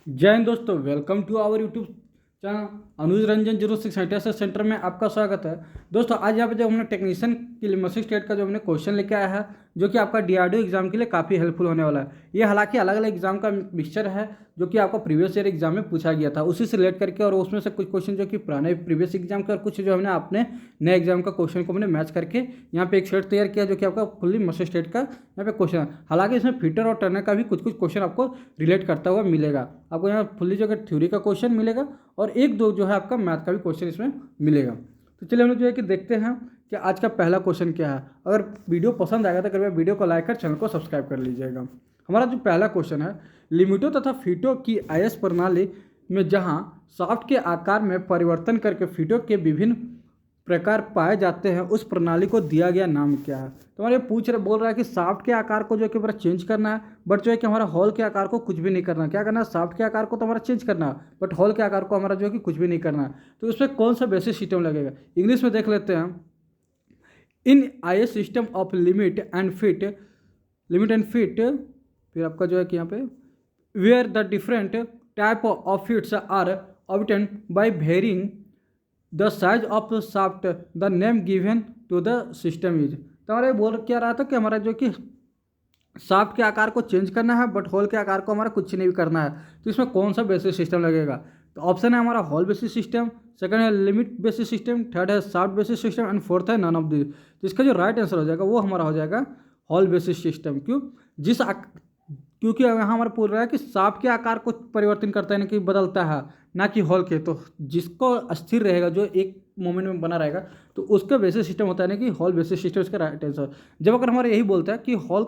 जय हिंद दोस्तों, welcome to our YouTube channel Anuj Ranjan 06 ITSS centre में आपका स्वागत है। दोस्तों आज यहाँ पे जो हमने टेक्नीशियन के लिए मसी स्टेट का जो हमने क्वेश्चन लेके आया है, जो कि आपका DRDO एग्जाम के लिए काफ़ी हेल्पफुल होने वाला है। ये हालांकि अलग अलग एग्जाम का मिक्सचर है जो कि आपका प्रीवियस ईयर एग्जाम में पूछा गया था, उसी से रिलेट करके, और उसमें से कुछ क्वेश्चन जो कि पुराने प्रीवियस एग्जाम के और कुछ जो हमने अपने नए एग्जाम का क्वेश्चन को हमने मैच करके यहाँ पे एक सेट तैयार किया, जो कि आपका फुल्ली मसी स्टेट का यहाँ पे क्वेश्चन है। हालांकि इसमें फिटर और टर्नर का भी कुछ कुछ क्वेश्चन आपको रिलेट करता हुआ मिलेगा। आपको यहाँ फुल्ली जो है थ्योरी का क्वेश्चन मिलेगा और एक दो जो है आपका मैथ का भी क्वेश्चन इसमें मिलेगा। तो चलिए हम लोग जो है कि देखते हैं कि आज का पहला क्वेश्चन क्या है। अगर वीडियो पसंद आएगा तो कृपया वीडियो को लाइक कर चैनल को सब्सक्राइब कर लीजिएगा। हमारा जो पहला क्वेश्चन है, लिमिटों तथा फीटों की आईएस प्रणाली में जहां शाफ्ट के आकार में परिवर्तन करके फीटों के विभिन्न प्रकार पाए जाते हैं, उस प्रणाली को दिया गया नाम क्या है। तो हमारे बोल रहा है कि शाफ्ट के आकार को जो है कि हमारा चेंज करना है, बट जो है कि हमारा हॉल के आकार को कुछ भी नहीं करना। क्या करना है, शाफ्ट के आकार को तो हमारा चेंज करना है, बट हॉल के आकार को हमारा जो है कि कुछ भी नहीं करना है। तो इसमें कौन सा बेसिस सिस्टम लगेगा, इंग्लिश में देख लेते हैं। In I system of limit and fit, फिर आपका जो है कि यहाँ पे where the different type of fits are obtain by varying the size of the shaft, the name given to the system is. तो हमारे बोल क्या रहा था कि हमारा जो कि शाफ्ट के आकार को चेंज करना है, बट होल के आकार को हमारा कुछ नहीं करना है। तो इसमें कौन सा बेसिस सिस्टम लगेगा, तो ऑप्शन है हमारा हॉल बेसिस सिस्टम, सेकंड है लिमिट बेसिस सिस्टम, थर्ड है shaft basis system and fourth है नन ऑफ दिस। तो इसका जो राइट आंसर हो जाएगा वो हमारा हो जाएगा हॉल बेसिस सिस्टम। क्यों, क्योंकि यहाँ हमारा पूछ रहा है कि शाफ्ट के आकार को परिवर्तन करता है, यानी कि बदलता है, ना कि हॉल के। तो जिसको स्थिर रहेगा, जो एक मोमेंट में बना रहेगा, तो उसका बेसिस सिस्टम होता है ना कि हॉल बेसिस सिस्टम, इसका राइट आंसर। जब अगर हमारा यही बोलता है कि हॉल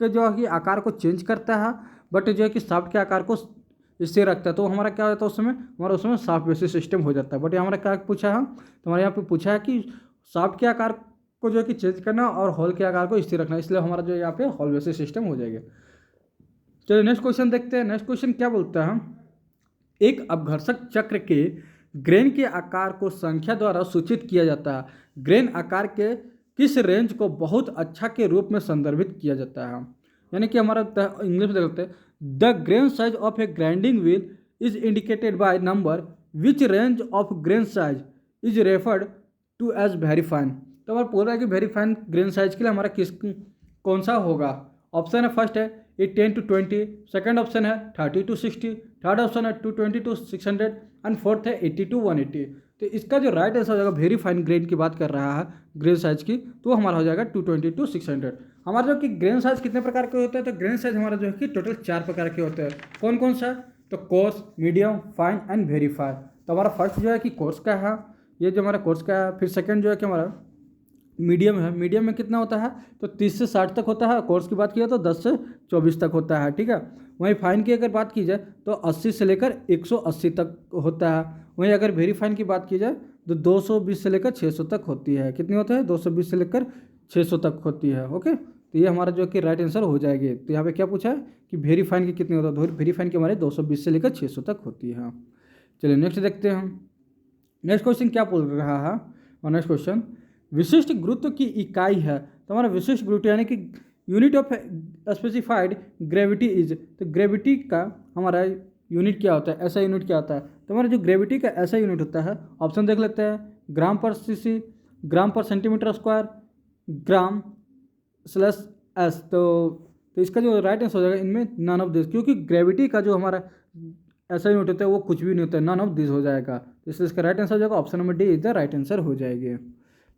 के जो है कि आकार को चेंज करता है, बट जो है कि शाफ्ट के आकार को स्थिर रखता है, तो हमारा क्या होता है उसमें, हमारा उसमें शाफ्ट बेसिस सिस्टम हो जाता है। बट हमारा क्या पूछा है, तो हमारे यहाँ पे पूछा है कि शाफ्ट के आकार को जो है कि चेंज करना और हॉल के आकार को स्थिर रखना, इसलिए हमारा जो यहाँ पे हॉल बेसिस सिस्टम हो जाएगा। चलिए नेक्स्ट क्वेश्चन देखते हैं। नेक्स्ट क्वेश्चन क्या बोलता है, एक अपघर्षक चक्र के ग्रेन के आकार को संख्या द्वारा सूचित किया जाता है। ग्रेन आकार के किस रेंज को बहुत अच्छा के रूप में संदर्भित किया जाता है। यानी कि हमारा इंग्लिश में देखते हैं, the grain size of a grinding wheel is indicated by number which range of grain size is referred to as very fine. तो हमारा बोल रहा है कि वेरी फाइन ग्रेन साइज के लिए हमारा कौन सा होगा। ऑप्शन है फर्स्ट है 10 to 20, सेकंड ऑप्शन है 30 to 60, थर्ड ऑप्शन है 220 to 600 एंड फोर्थ है 80 to 180। तो इसका जो राइट आंसर हो जाएगा, वेरी फाइन ग्रेन की बात कर रहा है ग्रेन साइज की, तो हमारा हो जाएगा 220 to 600। हमारा जो कि ग्रेन साइज कितने प्रकार के होते हैं, तो ग्रेन साइज हमारा जो है कि टोटल 4 प्रकार के होते हैं। कौन कौन सा, तो course, medium, fine and very fine. तो हमारा फर्स्ट जो है कि कोर्स का है, ये जो हमारा कोर्स का है। फिर सेकेंड जो है कि हमारा मीडियम है, मीडियम में कितना होता है, तो 30 से 60 तक होता है। कोर्स की बात की जाए तो 10 से 24 तक होता है, ठीक है। वहीं फाइन की अगर बात की जाए तो 80 से लेकर 180 तक होता है। वहीं अगर वेरी फाइन की बात की जाए तो 220 से लेकर 600 तक होती है। कितनी होता है, 220 से लेकर 600 तक होती है। ओके, तो ये हमारा जो कि राइट आंसर हो जाएगी। तो यहाँ पे क्या पूछा है कि वेरी फाइन की कितनी होता है, तो वेरी फाइन की हमारे 220 से लेकर 600 तक होती है। चलिए नेक्स्ट देखते हैं हम। नेक्स्ट क्वेश्चन क्या बोल रहा है, और नेक्स्ट क्वेश्चन विशिष्ट गुरुत्व की इकाई है। तो हमारा विशिष्ट गुरुत्व यानी कि unit of specified gravity is. तो ग्रेविटी का हमारा यूनिट क्या होता है, ऐसा यूनिट क्या होता है। तो हमारा जो ग्रेविटी का ऐसा यूनिट होता है, ऑप्शन देख लेते हैं, ग्राम पर सीसी, ग्राम पर सेंटीमीटर स्क्वायर, ग्राम स्लैश एस। तो इसका जो राइट आंसर हो जाएगा इनमें नन ऑफ दिस, क्योंकि ग्रेविटी का जो हमारा ऐसा यूनिट होता है वो कुछ भी नहीं होता है, नन ऑफ दिस हो जाएगा। इसलिए इसका राइट आंसर हो जाएगा option number D is the right answer हो जाएगी।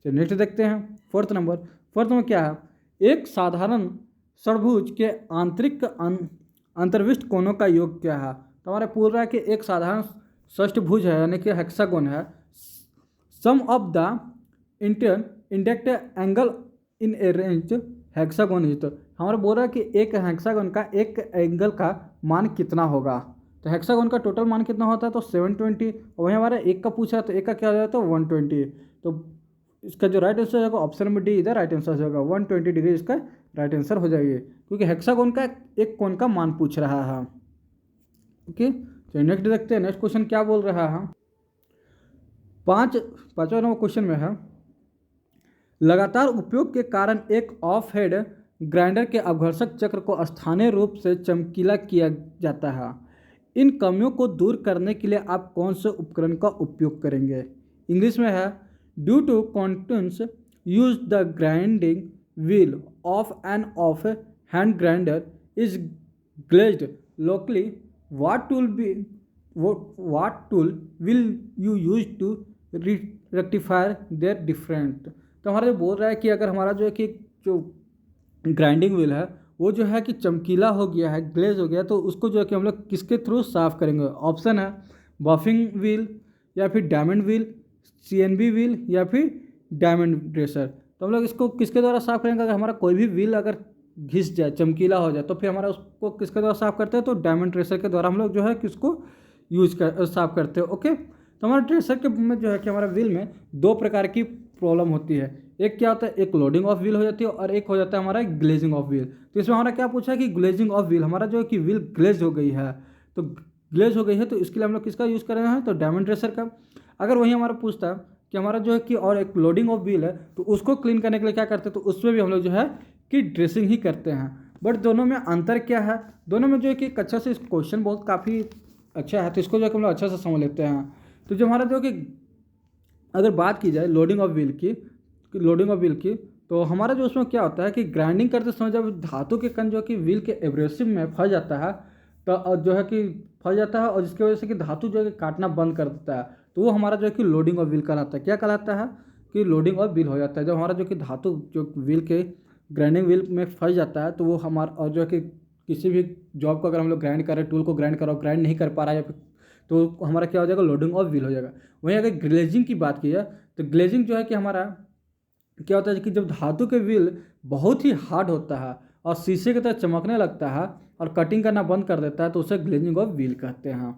चलिए नेक्स्ट देखते हैं फोर्थ नंबर। फोर्थ में क्या है, एक साधारण षडभुज के आंतरिक अंतर्विष्ट कोणों का योग क्या है। तो हमारे पूछ रहा है कि एक साधारण षष्ठभुज है, यानी कि हेक्सागोन है, sum of the induct angle in a range hexagon is. तो हमारे बोल रहा है कि एक हेक्सागोन का एक एंगल का मान कितना होगा। तो हेक्सागोन का टोटल मान कितना होता है, तो 720। और वहीं हमारा एक का पूछा है, तो एक का क्या हो जाता है, 120। तो इसका जो राइट आंसर होगा ऑप्शन नंबर डी इधर राइट आंसर होगा, 120 डिग्री इसका राइट आंसर हो जाएगी, क्योंकि हेक्सागोन का एक कोण का मान पूछ रहा है। ओके, तो नेक्स्ट देखते हैं। नेक्स्ट क्वेश्चन क्या बोल रहा है, पांचवा नंबर क्वेश्चन में है, लगातार उपयोग के कारण एक ऑफ हेड ग्राइंडर के अपघर्षक चक्र को स्थानीय रूप से चमकीला किया जाता है। इन कमियों को दूर करने के लिए आप कौन से उपकरण का उपयोग करेंगे। इंग्लिश में है, due to contents use the grinding wheel of an off hand grinder is glazed locally, what tool will you use to rectify their different। तो हमारा जो बोल रहा है कि अगर हमारा जो है कि जो ग्राइंडिंग व्हील है वो जो है कि चमकीला हो गया है, ग्लेज हो गया, तो उसको जो है कि हम लोग किसके थ्रू साफ़ करेंगे। ऑप्शन है बफिंग व्हील, या फिर डायमंड व्हील, CNB व्हील, या फिर डायमंड ड्रेसर। तो हम लोग इसको किसके द्वारा साफ़ करेंगे। अगर हमारा कोई भी व्हील अगर घिस जाए, चमकीला हो जाए, तो फिर हमारा उसको किसके द्वारा साफ़ करते हैं, तो डायमंड ड्रेसर के द्वारा हम लोग जो है कि उसको साफ़ करते हैं। ओके, तो हमारे ड्रेसर के में जो है कि हमारा व्हील में दो प्रकार की प्रॉब्लम होती है। एक क्या होता है, एक लोडिंग ऑफ व्हील हो जाती है, और एक हो जाता है हमारा ग्लेजिंग ऑफ व्हील। तो इसमें हमारा क्या पूछा है कि ग्लेजिंग ऑफ व्हील, हमारा जो है कि व्हील ग्लेज हो गई है, तो ग्लेज हो गई है तो इसके लिए हम लोग किसका यूज़ कर रहे हैं, तो डायमंड ड्रेसर का। अगर वही हमारा पूछता है कि हमारा जो है कि और एक लोडिंग ऑफ व्हील है, तो उसको क्लीन करने के लिए क्या करते हैं, तो उसमें भी हम लोग जो है कि ड्रेसिंग ही करते हैं। बट दोनों में अंतर क्या है, दोनों में जो है कि एक अच्छा से क्वेश्चन बहुत काफ़ी अच्छा है, तो इसको जो है कि हम लोग अच्छा से समझ लेते हैं। तो जो हमारा जो कि अगर बात की जाए लोडिंग ऑफ व्हील की, तो हमारा जो उसमें क्या होता है कि ग्राइंडिंग करते समय जब धातु के कण जो कि व्हील के एब्रेसिव में फंस जाता है, तो जो है कि फंस जाता है, और जिसकी वजह से कि धातु जो है कि काटना बंद कर देता है, तो वो हमारा जो है कि लोडिंग ऑफ व्हील कहलाता है। क्या कहलाता है कि लोडिंग ऑफ व्हील हो जाता है। जब हमारा जो कि धातु जो व्हील के ग्राइंडिंग व्हील में फंस जाता है, तो वो हमारा, और जो है कि किसी भी जॉब को अगर हम लोग ग्राइंड कर रहे हैं, टूल को ग्राइंड नहीं कर पा रहा है, या फिर तो हमारा क्या हो जाएगा, लोडिंग ऑफ व्हील हो जाएगा। वहीं अगर ग्लेजिंग की बात की जाए, तो ग्लेजिंग जो है कि हमारा क्या होता है कि जब धातु के व्हील बहुत ही हार्ड होता है और शीशे की तरह चमकने लगता है और कटिंग करना बंद कर देता है, तो उसे ग्लेजिंग ऑफ व्हील कहते हैं।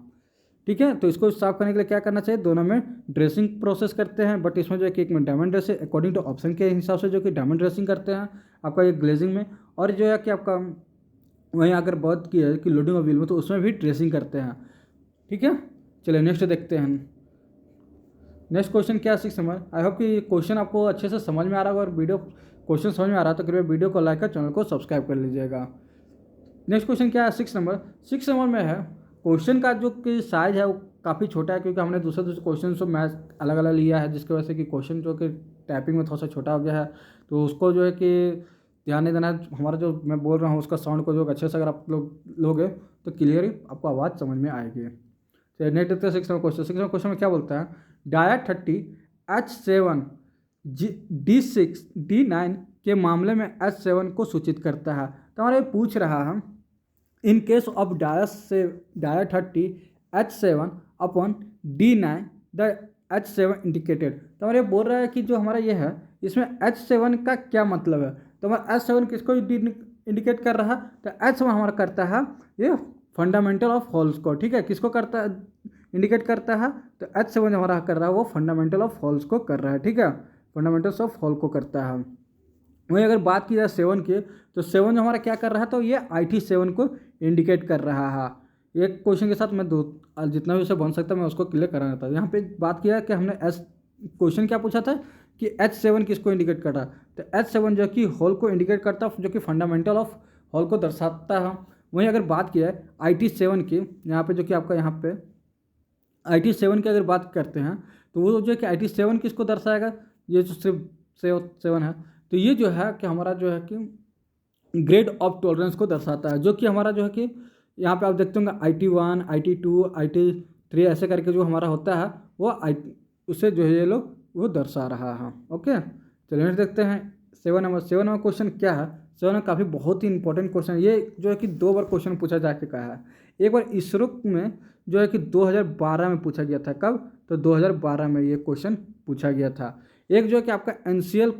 ठीक है, तो इसको साफ करने के लिए क्या करना चाहिए, दोनों में ड्रेसिंग प्रोसेस करते हैं, बट इसमें जो है कि एक में diamond dressing according to option के हिसाब से जो कि डायमंड ड्रेसिंग करते हैं आपका ये ग्लेजिंग में, और जो है कि आपका वहीं अगर बात की है कि लोडिंग ऑफ व्हील में, तो उसमें भी ड्रेसिंग करते हैं। ठीक है, चलिए नेक्स्ट देखते हैं। नेक्स्ट क्वेश्चन क्या है, 6 नंबर। आई होप कि क्वेश्चन आपको अच्छे से समझ में आ रहा होगा, और वीडियो क्वेश्चन समझ में आ रहा है तो कृपया वीडियो को लाइक कर चैनल को सब्सक्राइब कर लीजिएगा। नेक्स्ट क्वेश्चन क्या है, 6 नंबर। 6 नंबर में है क्वेश्चन का जो कि साइज है वो काफ़ी छोटा है, क्योंकि हमने दूसरे क्वेश्चन से मैथ अलग अलग लिया है, जिसकी वजह से कि क्वेश्चन जो कि टाइपिंग में थोड़ा सा छोटा हो गया है, तो उसको जो है कि ध्यान नहीं देना है। हमारा जो मैं बोल रहा हूँ उसका साउंड को जो अच्छे से अगर आप लोग लोगे तो क्लियर आपको आवाज़ समझ में आएगी। तो नेक्स्ट देखते हैं 6 नंबर क्वेश्चन। 6 नंबर क्वेश्चन में क्या बोलता है, डाया 30H7 D6 D9 के मामले में H7 को सूचित करता है। तो हमारे पूछ रहा है in case of dia 30H7 upon D9 the H7 indicated. तो हमारे बोल रहा है कि जो हमारा ये है इसमें H7 का क्या मतलब है। तो हमारा H7 किसको इंडिकेट कर रहा है, तो H7 हमारा करता है ये फंडामेंटल ऑफ होल्स को। ठीक है, किसको करता है, इंडिकेट करता है, तो H7 जो हमारा कर रहा है वो फंडामेंटल ऑफ होल्स को कर रहा है। ठीक है, फंडामेंटल्स ऑफ होल को करता है। वहीं अगर बात की जाए 7 की, तो 7 जो हमारा क्या कर रहा है, तो ये IT7 को इंडिकेट कर रहा है। एक क्वेश्चन के साथ मैं जितना भी उसे बन सकता मैं उसको क्लियर कराना था। यहाँ पे बात किया कि हमने क्वेश्चन क्या पूछा था कि H7 किसको इंडिकेट कर रहा है, तो H7 जो कि होल को इंडिकेट करता है, जो कि फंडामेंटल ऑफ होल को दर्शाता है। वहीं अगर बात किया है IT7 की, यहाँ पे जो कि आपका यहाँ पे IT7 की अगर बात करते हैं, तो वो जो है कि IT7 किसको दर्शाएगा, ये जो सिर्फ 7 है, तो ये जो है कि हमारा जो है कि ग्रेड ऑफ टॉलरेंस को दर्शाता है, जो कि हमारा जो है कि यहाँ पे आप देखते होंगे IT1 IT2 IT3 ऐसे करके जो हमारा होता है वो उससे जो है ये लोग वो दर्शा रहा है। ओके, चलिए नेक्स्ट देखते हैं 7 नंबर क्वेश्चन क्या है। 7 में काफ़ी बहुत ही इंपॉर्टेंट क्वेश्चन, ये जो है कि 2 बार क्वेश्चन पूछा जा चुका है। एक बार इसरो में जो है कि 2012 में पूछा गया था। कब, तो 2012 में ये क्वेश्चन पूछा गया था। एक जो है कि आपका NCL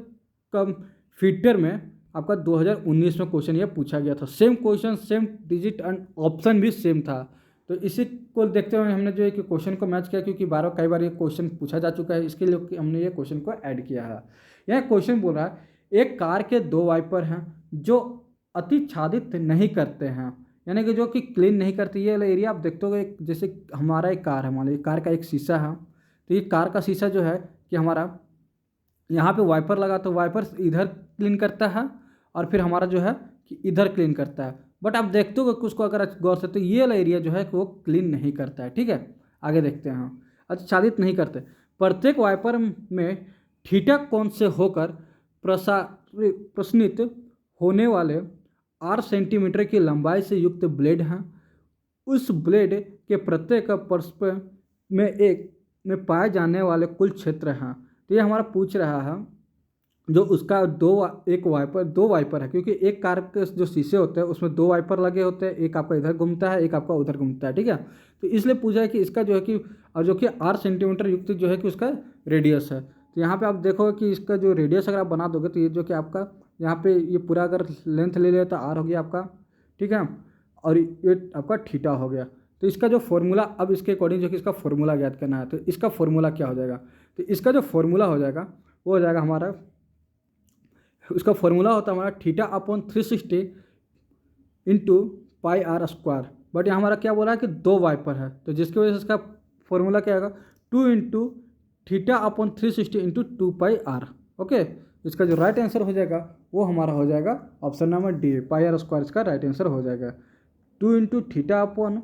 कम फीटर में आपका 2019 में क्वेश्चन ये पूछा गया था। Same question, same digit and option भी सेम था। तो इसी को देखते हुए हमने जो है कि क्वेश्चन को मैच किया, क्योंकि कई बार ये क्वेश्चन पूछा जा चुका है, इसके लिए हमने ये क्वेश्चन को ऐड किया है। यह क्वेश्चन बोल रहा है एक कार के 2 वाइपर हैं जो अतिच्छादित नहीं करते हैं, यानी कि जो कि क्लीन नहीं करती। ये वाला एरिया आप देखते हो, जैसे हमारा एक कार है, मान लीजिए कार का एक शीशा है, तो ये कार का शीशा जो है कि हमारा यहाँ पे वाइपर लगा, तो वाइपर इधर क्लीन करता है और फिर हमारा जो है कि इधर क्लीन करता है। बट आप देखते हो कि उसको अगर गौर से, तो ये वाला एरिया जो है कि वो क्लीन नहीं करता है। ठीक है, आगे देखते हैं हम। आच्छादित नहीं करते। प्रत्येक वाइपर में थीटा कोण से होकर प्रसारित होने वाले 8 सेंटीमीटर की लंबाई से युक्त ब्लेड हैं। उस ब्लेड के प्रत्येक परस्पर में पाए जाने वाले कुल क्षेत्र हैं। तो ये हमारा पूछ रहा है जो उसका दो वाइपर है, क्योंकि एक कार के जो शीशे होते हैं उसमें 2 वाइपर लगे होते हैं, एक आपका इधर घूमता है, एक आपका उधर घूमता है। ठीक है, तो इसलिए पूछा है कि इसका जो है कि, और जो कि 8 सेंटीमीटर युक्त जो है कि उसका रेडियस है। तो यहाँ पे आप देखोगे कि इसका जो रेडियस अगर आप बना दोगे तो ये जो कि आपका यहाँ पे ये पूरा अगर लेंथ ले लिया तो आर हो गया आपका। ठीक है, और ये आपका थीटा हो गया। तो इसका जो फॉर्मूला, अब इसके अकॉर्डिंग जो कि इसका फॉर्मूला ज्ञात करना है, तो इसका फॉर्मूला क्या हो जाएगा? तो इसका जो फॉर्मूला हो जाएगा वो हो जाएगा हमारा, उसका फॉर्मूला होता है हमारा theta upon 360 into pi r square. But यहाँ हमारा क्या बोला है कि 2 वाइपर है, तो जिसकी वजह से इसका फॉर्मूला क्या आएगा? 2 into theta upon 360 into 2 pi r. Okay, इसका जो राइट आंसर हो जाएगा वो हमारा हो जाएगा option number D, pi r square इसका राइट आंसर हो जाएगा। 2 into theta upon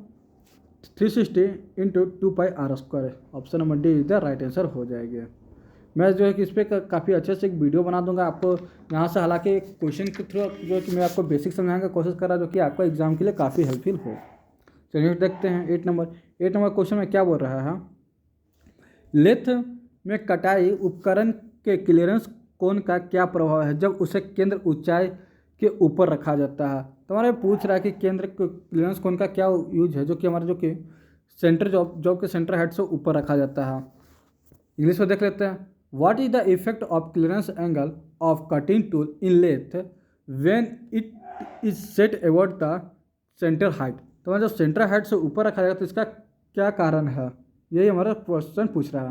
360 into 2 pi r square, option number D is the right answer हो जाएगी। मैं जो है कि इस पर काफ़ी अच्छे से एक वीडियो बना दूंगा आपको यहाँ से, हालांकि क्वेश्चन के थ्रू जो है कि मैं आपको बेसिक समझाने की कोशिश कर रहा हूँ, जो कि आपको एग्जाम के लिए काफ़ी हेल्पफुल हो। चलिए देखते हैं 8 नंबर क्वेश्चन में क्या बोल रहा है। लेथ में कटाई उपकरण के क्लियरेंस कोण का क्या प्रभाव है जब उसे केंद्र ऊंचाई के ऊपर रखा जाता है? तो हमारा पूछ रहा है कि केंद्र क्लियरेंस कोण का क्या यूज है जो कि हमारा जो कि सेंटर जॉब के सेंटर हेड से ऊपर रखा जाता है। इंग्लिश में देख लेते हैं। What is the effect of clearance angle of cutting tool in lathe when it is set above the center height? तो हमारा जो सेंटर हाइट से ऊपर रखा जाएगा तो इसका क्या कारण है, यही हमारा क्वेश्चन पूछ रहा है।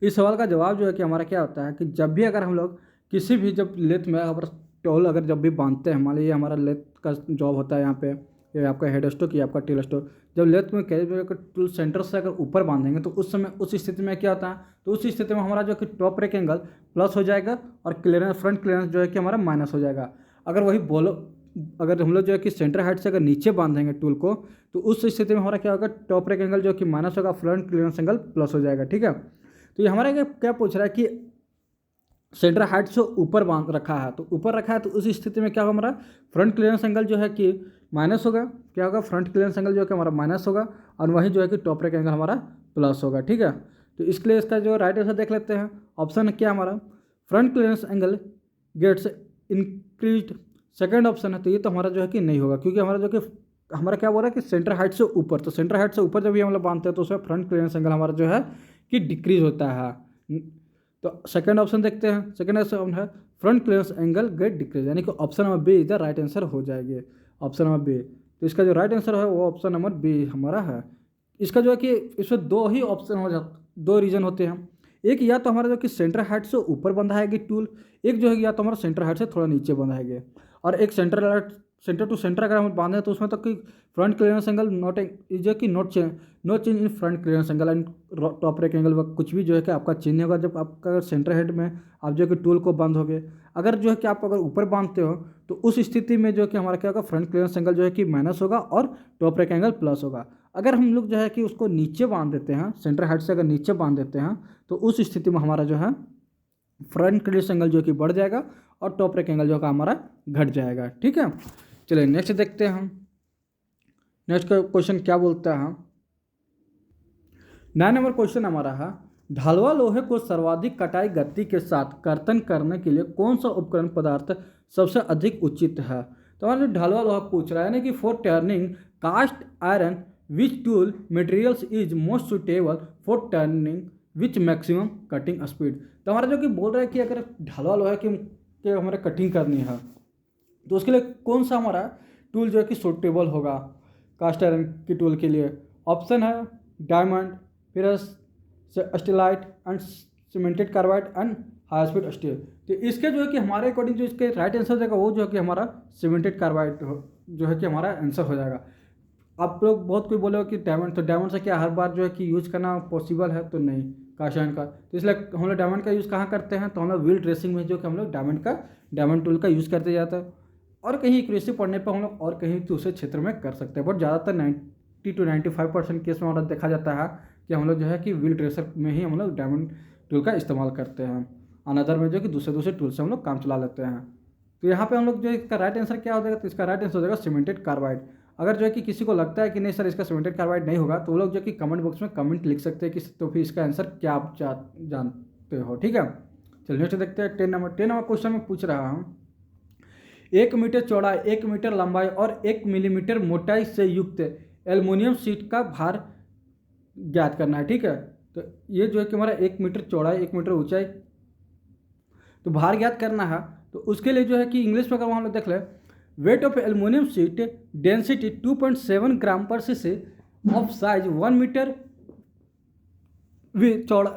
इस सवाल का जवाब जो है कि हमारा क्या होता है कि जब भी अगर हम लोग किसी भी जब लेथ में अगर टोल अगर जब भी बांधते हैं, मान लीजिए हमारा लेथ का जॉब होता है यहाँ पे, ये आपका हेड स्टोक, ये आपका टेल स्टोक, जब लेथ में कैरी टूल सेंटर से अगर ऊपर बांधेंगे तो उस समय उस स्थिति में क्या होता है, तो उस स्थिति में हमारा जो कि टॉप रेक एंगल प्लस हो जाएगा और क्लियरेंस फ्रंट क्लियरेंस जो है कि हमारा माइनस हो जाएगा। अगर वही बोलो, अगर हम लोग जो है कि सेंटर हाइट से अगर नीचे बांधेंगे टूल को तो उस स्थिति में हमारा क्या होगा, टॉप रेक एंगल जो कि माइनस होगा, फ्रंट क्लियरेंस एंगल प्लस हो जाएगा। ठीक है, तो ये हमारा क्या पूछ रहा है कि सेंटर हाइट से ऊपर बांध रखा है, तो ऊपर रखा है तो उस स्थिति में क्या होगा, हमारा फ्रंट क्लियरेंस एंगल जो है कि माइनस होगा। क्या होगा, फ्रंट क्लियरेंस एंगल जो है कि हमारा माइनस होगा और वहीं जो है कि टॉप रेक एंगल हमारा प्लस होगा। ठीक है, तो इसके लिए इसका जो राइट आंसर देख लेते हैं। ऑप्शन क्या हमारा, front clearance angle gets increase, second option है। तो ये तो हमारा जो है कि नहीं होगा, क्योंकि हमारा जो कि हमारा क्या बोल रहा है कि सेंटर हाइट से ऊपर, तो सेंटर हाइट से ऊपर जब भी हम लोग बांधते हैं तो उसमें फ्रंट क्लियरेंस एंगल हमारा जो है कि डिक्रीज होता है। तो सेकंड ऑप्शन देखते हैं। सेकंड ऑप्शन है front clearance angle get decrease, यानी कि option number B is the right answer हो जाएगी, ऑप्शन नंबर बी। तो इसका जो राइट आंसर है वो ऑप्शन नंबर बी हमारा है। इसका जो है कि इसमें 2 ही ऑप्शन हो जाते, 2 रीजन होते हैं। एक या तो हमारा जो कि सेंटर हाइट से ऊपर बंधाएगी टूल, एक जो है या तो हमारा सेंटर हाइट से थोड़ा नीचे बंधाएगी, और एक सेंटर टू सेंटर अगर हम बांधे तो उसमें तक कि फ्रंट क्लियरेंस एंगल नॉट जो कि not change in front clearance angle and top rake angle, कुछ भी जो है कि आपका चेंज होगा जब आपका सेंटर हेड में आप जो है कि टूल को बंद होगे। अगर जो है कि आप अगर ऊपर बांधते हो तो उस स्थिति में जो है कि हमारा क्या होगा, फ्रंट क्लियरेंस एंगल जो है कि माइनस होगा और टॉप रेक एंगल प्लस होगा। अगर हम लोग जो है कि उसको नीचे बांध देते हैं, सेंटर हेड से अगर नीचे बांध देते हैं तो उस स्थिति में हमारा जो है फ्रंट क्लियरेंस एंगल जो कि बढ़ जाएगा और टॉप रेक एंगल जो है हमारा घट जाएगा। ठीक है, चलिए नेक्स्ट देखते हैं हम। नेक्स्ट क्वेश्चन क्या बोलता है, 9 नंबर क्वेश्चन हमारा है, ढलवा लोहे को सर्वाधिक कटाई गति के साथ कर्तन करने के लिए कौन सा उपकरण पदार्थ सबसे अधिक उचित है? तो हमारा जो ढलवा लोहा पूछ रहा है ना कि for turning cast iron which tool materials is most suitable for turning which maximum cutting speed. तो हमारा जो कि बोल रहा है कि अगर ढलवा लोहा की हमारे कटिंग करनी है तो उसके लिए कौन सा हमारा टूल जो है कि सूटेबल होगा कास्ट आयरन की टूल के लिए? ऑप्शन है diamond, ferrous, stellite and cemented carbide and high speed steel. तो इसके जो है कि हमारे अकॉर्डिंग जो इसके राइट आंसर हो जाएगा वो जो है कि हमारा सीमेंटेड कार्बाइड जो है कि हमारा आंसर हो जाएगा। आप लोग बहुत कोई बोले कि डायमंड, तो डायमंड से क्या हर बार जो है कि यूज़ करना पॉसिबल है? तो नहीं, कास्ट आयरन का। तो इसलिए हम लोग डायमंड का यूज़ कहाँ करते हैं, तो हम लोग व्हील ड्रेसिंग में जो कि हम लोग डायमंड टूल का यूज़ करते जाता है। और कहीं एक्यूरेसी पढ़ने पर हम लोग और कहीं दूसरे क्षेत्र में कर सकते हैं, बट ज़्यादातर 90 to 95% केस में हमारा देखा जाता है कि हम लोग जो है कि व्हील ट्रेसर में ही हम लोग डायमंड टूल का इस्तेमाल करते हैं। अनदर में जो कि दूसरे टूल से हम लोग काम चला लेते हैं। तो यहाँ पे हम लोग जो इसका राइट आंसर क्या हो जाएगा, तो इसका राइट आंसर हो जाएगा सीमेंटेड कार्बाइड। अगर जो है कि किसी को लगता है कि नहीं सर इसका सीमेंटेड कार्बाइड नहीं होगा, तो वो लोग जो कि कमेंट बॉक्स में कमेंट लिख सकते हैं कि तो फिर इसका आंसर क्या आप जानते हो, ठीक है। चलिए नेक्स्ट देखते हैं 10 नंबर क्वेश्चन में पूछ रहा हूँ, 1 मीटर चौड़ाई, 1 मीटर लंबाई और 1 मिलीमीटर मोटाई से युक्त एल्युमिनियम शीट का भार ज्ञात करना है, ठीक है। तो ये जो है कि हमारा 1 मीटर चौड़ाई, 1 मीटर ऊंचाई, तो भार ज्ञात करना है। तो उसके लिए जो है कि इंग्लिश में अगर हम लोग देख लें, weight of aluminium sheet, density 2.7 gram पर सीसी, ऑफ साइज 1 मीटर चौड़ा,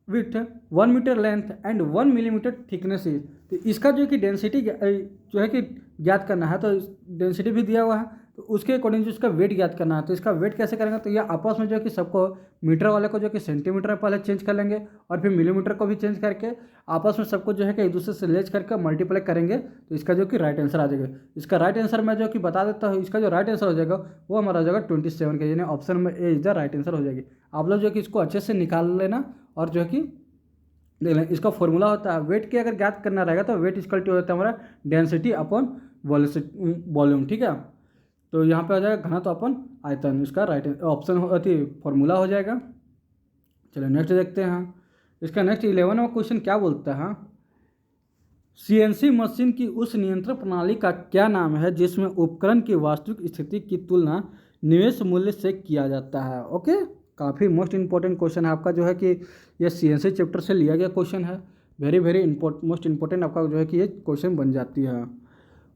with 1 metre length and 1 millimetre thickness is. तो इसका जो है कि डेंसिटी जो है कि ज्ञात करना है, तो डेंसिटी भी दिया हुआ है, तो उसके अकॉर्डिंग जो इसका वेट ज्ञात करना है। तो इसका वेट कैसे करेंगे, तो ये आपस में जो है कि सबको मीटर वाले को जो कि सेंटीमीटर में पहले चेंज कर लेंगे और फिर मिलीमीटर को भी चेंज करके आपस में सबको जो है कि एक दूसरे से लेज करके मल्टीप्लाई करेंगे, तो इसका जो कि राइट आंसर आ जाएगा। इसका राइट आंसर मैं जो कि बता देता हूँ, इसका जो राइट आंसर हो जाएगा वो हमारा हो जाएगा 27 का, यानी ऑप्शन में ए इज द राइट आंसर हो जाएगी। आप लोग जो है कि इसको अच्छे से निकाल लेना और जो है कि देख लें। इसका फॉर्मूला होता है, वेट के अगर ज्ञात करना रहेगा तो वेट इक्वल टू होता है हमारा डेंसिटी अपॉन वॉल्यूम, ठीक है। तो यहाँ पे हो जाएगा घनत्व अपन आयतन, इसका राइट ऑप्शन अति फॉर्मूला हो जाएगा। चलिए नेक्स्ट देखते हैं। इसका नेक्स्ट 11वां क्वेश्चन क्या बोलता है, सीएनसी मशीन की उस नियंत्रण प्रणाली का क्या नाम है जिसमें उपकरण की वास्तविक स्थिति की तुलना निवेश मूल्य से किया जाता है। ओके, काफ़ी मोस्ट इंपॉर्टेंट क्वेश्चन है आपका, जो है कि ये सीएनसी चैप्टर से लिया गया क्वेश्चन है। वेरी वेरी मोस्ट इंपॉर्टेंट आपका जो है कि ये क्वेश्चन बन जाती है।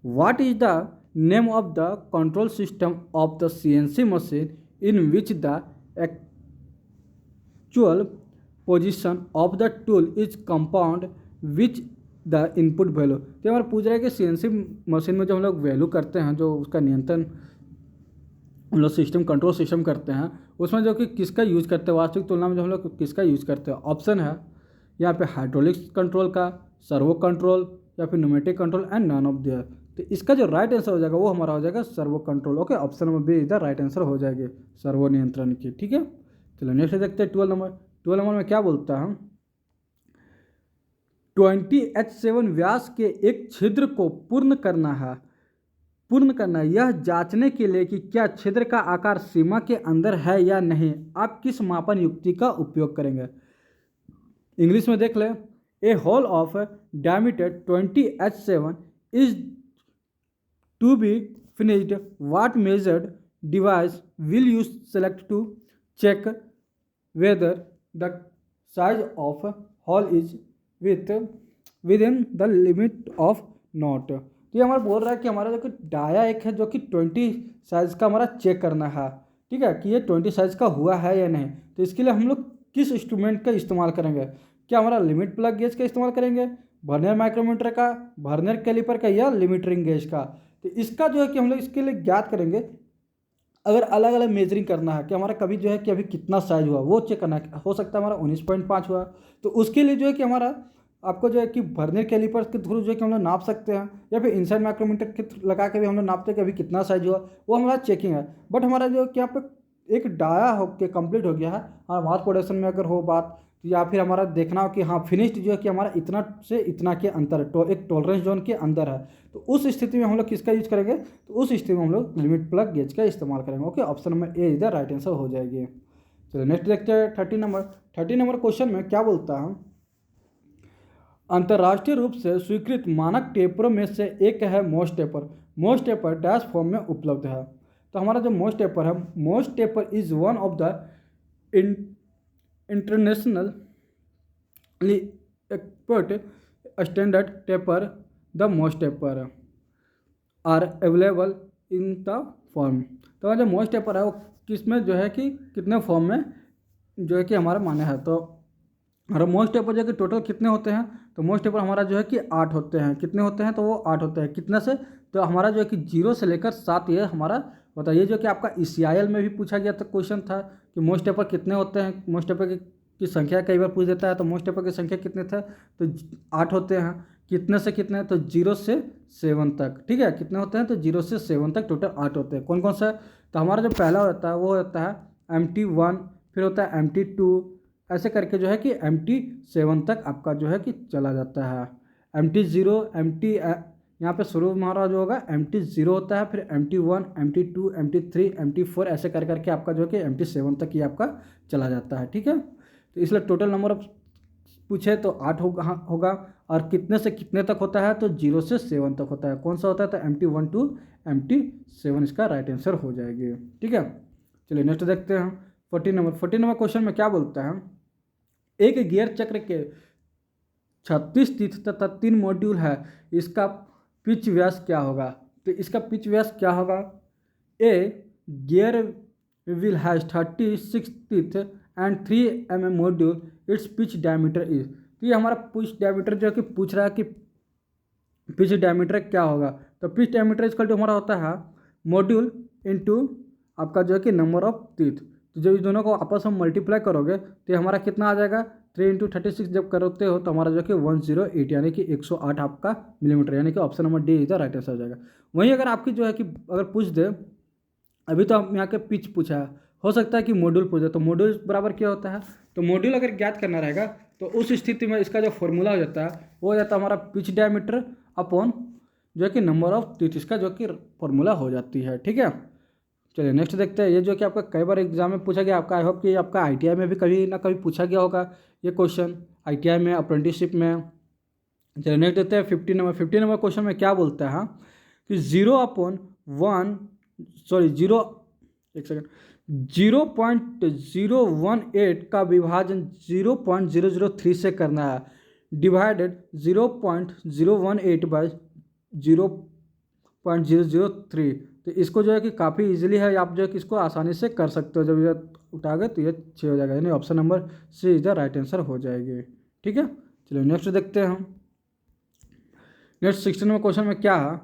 What is the name of the control system of the CNC machine in which the actual position of the tool is compound which the input value. तो हमारा पूछ रहा है कि सीएनसी मशीन में जो हम लोग वैल्यू करते हैं, जो उसका नियंत्रण हम लोग सिस्टम कंट्रोल सिस्टम करते हैं, उसमें जो कि किसका यूज़ करते हैं, वास्तविक तुलना में जो हम लोग किसका यूज़ करते हैं। ऑप्शन है यहाँ पे हाइड्रोलिक्स कंट्रोल का, सर्वो कंट्रोल या फिर pneumatic control and none of there. तो इसका जो राइट आंसर हो जाएगा वो हमारा हो जाएगा servo control. Okay, option number B इधर राइट आंसर हो जाएगी, सर्वो नियंत्रण की, ठीक है। चलो नेक्स्ट देखते हैं 12 नंबर में क्या बोलता है, 20H7 व्यास के एक छिद्र को पूर्ण करना है, यह जांचने के लिए कि क्या छिद्र का आकार सीमा के अंदर है या नहीं, आप किस मापन युक्ति का उपयोग करेंगे। इंग्लिश में देख लें, a hole of diameter 20H7 is to be finished, what measured device will you select to check whether the size of hole is within the limit of not. तो ये हमारा बोल रहा है कि हमारा जो कि डाया एक है जो कि 20 साइज़ का हमारा चेक करना है, ठीक है, कि ये 20 साइज़ का हुआ है या नहीं। तो इसके लिए हम लोग किस इंस्ट्रूमेंट का इस्तेमाल करेंगे, क्या हमारा लिमिट प्लग गेज का इस्तेमाल करेंगे, वर्नियर माइक्रोमीटर का, वर्नियर कैलिपर का या लिमिटरिंग गेज का। तो इसका जो है कि हम लोग इसके लिए ज्ञात करेंगे, अगर अलग अलग मेजरिंग करना है कि हमारा कभी जो है कि अभी कितना साइज हुआ वो चेक करना है, हो सकता है हमारा 19.5 हुआ, तो उसके लिए जो है कि हमारा आपको जो है कि वर्नियर कैलिपर के थ्रू जो है कि हम लोग नाप सकते हैं, या फिर इनसाइड माइक्रोमीटर के लगा के भी हम लोग नापते हैं कि अभी कितना साइज हुआ, वो हमारा चेकिंग है। बट हमारा जो कि यहाँ पे एक डाया हो के कंप्लीट हो गया है, और मास प्रोडक्शन में अगर हो बात, या फिर हमारा देखना हो कि हाँ फिनिश्ड जो है कि हमारा इतना से इतना के अंतर एक टॉलरेंस जोन के अंदर है, तो उस स्थिति में हम लोग किसका यूज करेंगे, तो उस स्थिति में हम लोग लिमिट प्लग गेज का इस्तेमाल करेंगे। ओके, ऑप्शन नंबर ए इधर राइट आंसर हो जाएगी। चलिए नेक्स्ट देखते हैं 30 नंबर क्वेश्चन में क्या बोलता है, अंतर्राष्ट्रीय रूप से स्वीकृत मानक टेपरों में से एक है मोस्ट टेपर डैश फॉर्म में उपलब्ध है। तो हमारा जो most taper is one of the international expert standard taper. The most taper are available in the form. तो जो मोस्ट टेपर है वो किसमें जो है कि कितने फॉर्म में जो है कि हमारा मान्य है। तो हमारा मोस्ट टेपर जो है कि टोटल कितने होते हैं, तो मोस्ट टेपर हमारा जो है कि 8 होते हैं। कितने होते हैं, तो वो 8 होते हैं। कितने से, तो हमारा जो है कि 0 से लेकर 7 ये हमारा होता है। ये जो कि आपका ECIL में भी पूछा गया था क्वेश्चन था कि मोस्ट टेपर कितने होते हैं, मोस्ट टेपर की संख्या कई बार पूछ देता है, तो मोस्ट टेपर की संख्या कितने थे, तो 8 होते हैं। कितने से कितने, तो 0 से 7 तक, ठीक है। कितने होते हैं, तो 0 से 7 तक टोटल 8 होते हैं। कौन कौन सा है, तो हमारा जो पहला होता है वो होता है MT1, फिर होता है MT2, ऐसे करके जो है कि MT7 तक आपका जो है कि चला जाता है। MT0 यहाँ पे शुरू में हमारा जो होगा MT0 होता है, फिर MT1, MT2, MT3, MT4, ऐसे कर करके आपका जो है कि MT7 तक ये आपका चला जाता है, ठीक है। तो इसलिए टोटल नंबर ऑफ पूछे तो 8 होगा। और कितने से कितने तक होता है, तो 0 से 7 तक होता है। कौन सा होता है, तो MT1 टू MT7 इसका राइट आंसर हो जाएगी, ठीक है। चलिए नेक्स्ट देखते हैं 14 नंबर क्वेश्चन में क्या बोलता है। एक गियर चक्र के 36 तीर्थ तथा 3 मॉड्यूल है, इसका पिच व्यास क्या होगा। तो इसका पिच व्यास क्या होगा, ए गियर व्हील हैज 36 तीर्थ and 3 mm module, it's pitch diameter is. तो ये हमारा पिच डायमीटर जो है कि पूछ रहा है कि पिच डायमीटर क्या होगा। तो पिच डायमीटर इसका जो हमारा होता है मॉड्यूल इनटू आपका जो है कि नंबर ऑफ तीर्थ। तो जब इस दोनों को आपस में मल्टीप्लाई करोगे तो ये हमारा कितना आ जाएगा, 3 × 36 जब करते हो तो हमारा जो कि 108 यानी कि 108 आपका मिलीमीटर, यानी कि option number D is the right answer हो जाएगा। वहीं अगर आपकी जो है कि अगर पूछ दे, अभी तो हम यहाँ के पिच पूछा है, हो सकता है कि मॉड्यूल पूछे, तो मॉड्यूल बराबर क्या होता है, तो मॉड्यूल अगर ज्ञात करना रहेगा तो उस स्थिति में इसका जो फॉर्मूला हो जाता है वो हो जाता है हमारा पिच डायमीटर अपॉन जो है कि नंबर ऑफ तीर्थ, इसका जो कि फॉर्मूला हो जाती है, ठीक है। चलिए नेक्स्ट देखते हैं। ये जो कि आपका कई बार एग्जाम में पूछा गया, आपका आई होप कि आपका ITI में भी कभी ना कभी पूछा गया होगा ये क्वेश्चन, ITI में, अप्रेंटिसशिप में। चलिए नेक्स्ट देखते हैं 15 नंबर क्वेश्चन में क्या बोलता है कि 0.018 का विभाजन 0.003 से करना है, डिवाइडेड 0.018 बाई 0.003। तो इसको जो है कि काफ़ी इजीली है, आप जो है कि इसको आसानी से कर सकते हो। जब ये उठाओगे तो ये 6 हो जाएगा, यानी option number C is the right answer हो जाएगी, ठीक है। चलिए नेक्स्ट देखते हैं हम। नेक्स्ट 16 में क्वेश्चन में क्या है,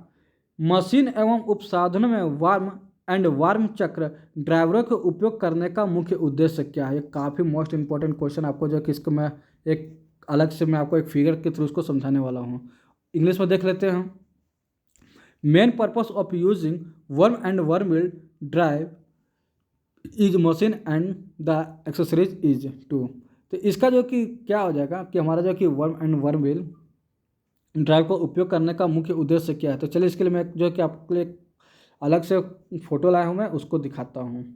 मशीन एवं उपसाधनों में वार्म एंड वार्म चक्र ड्राइवरों के उपयोग करने का मुख्य उद्देश्य क्या है। ये काफ़ी मोस्ट इंपॉर्टेंट क्वेश्चन, आपको जो है कि इसको मैं एक अलग से मैं आपको एक फिगर के थ्रू उसको समझाने वाला हूँ। इंग्लिश में देख लेते हैं। Main purpose of using worm and worm wheel drive is machine and the accessories is to. तो इसका जो कि क्या हो जाएगा कि हमारा जो कि worm and worm wheel drive को उपयोग करने का मुख्य उद्देश्य क्या है। तो चलिए इसके लिए मैं जो कि आपके लिए अलग से फ़ोटो लाया हूँ, मैं उसको दिखाता हूँ। तो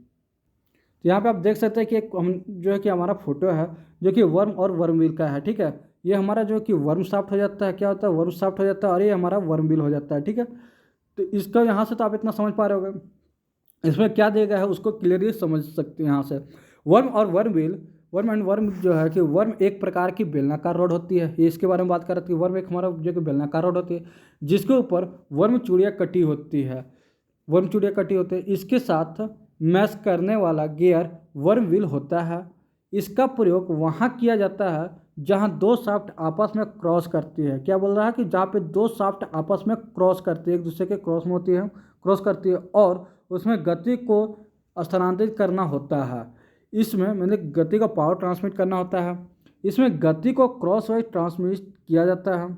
यहाँ पे आप देख सकते हैं कि एक हम जो है कि हमारा फोटो है जो कि वर्म और वर्म व्हील का है, ठीक है। ये हमारा जो कि वर्म शाफ्ट हो जाता है, क्या होता है, वर्म शाफ्ट हो जाता है, और ये हमारा वर्म व्हील हो जाता है, ठीक है। तो इसका यहाँ से तो आप इतना समझ पा रहे होगे, इसमें क्या दिया गया है उसको क्लियरली समझ सकते हैं यहाँ से। वर्म और worm wheel, worm and worm जो है कि वर्म एक प्रकार की बेलनाकार रॉड होती है, ये इसके बारे में बात कर रहे थे। वर्म एक हमारा जो कि बेलनाकार रॉड होती है जिसके ऊपर वर्म चूड़ियाँ कटी होती है, वर्म चूड़ियाँ कटी होती है। इसके साथ मैश करने वाला गियर वर्म व्हील होता है। इसका प्रयोग वहाँ किया जाता है जहाँ दो शाफ्ट आपस में क्रॉस करती है। क्या बोल रहा है कि जहाँ पे दो शाफ्ट आपस में क्रॉस करती है, एक दूसरे के क्रॉस में होती है, क्रॉस करती है, और उसमें गति को स्थानांतरित करना होता है। इसमें मैंने गति का पावर ट्रांसमिट करना होता है। इसमें गति को क्रॉस वाइज ट्रांसमिट किया जाता है।